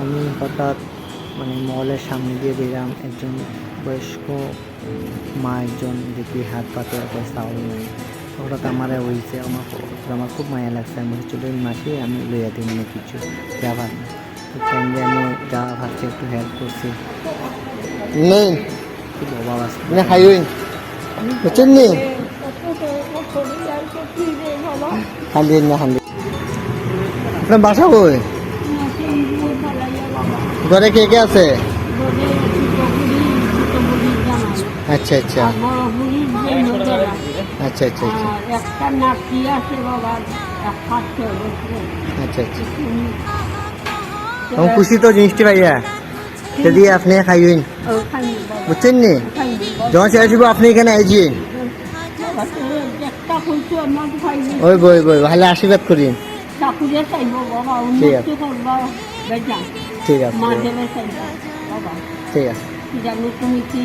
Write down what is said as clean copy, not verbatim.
আমি হঠাৎ মলের সামনে দিয়ে দিলাম, একজন বয়স্ক মা একজন দেখি হাত পাতে চাউল নাই। হঠাৎ আমার হয়েছে, আমার খুব মায়া লাগছে। আমি চলে মাসি আমি লইয়া দিই কিছু যাবার না, তো ট্রেনে আমি যাওয়া ভাবছি, একটু হেল্প করছি। নেই খুব অভাব আছে না হাইওয়ে বুঝছেন নি হান্ড্রেড না হান্ড্রেড। আপনার বাসা কই? ঘরে কে কে আছে? আচ্ছা আচ্ছা আচ্ছা আচ্ছা আচ্ছা একটা নাতি আছে বাবা, আচ্ছা আচ্ছা। আমি খুশি তো জিনিসটি ভাইয়া, যদি আপনি খাইবেন বুঝছেন নি, যখন সে আসবো আপনি এখানে আইজি ওই বই বই ভালো আশীর্বাদ করিন। ঠিক আছে ঠিক আছে ঠিক আছে। জানো তুমি কি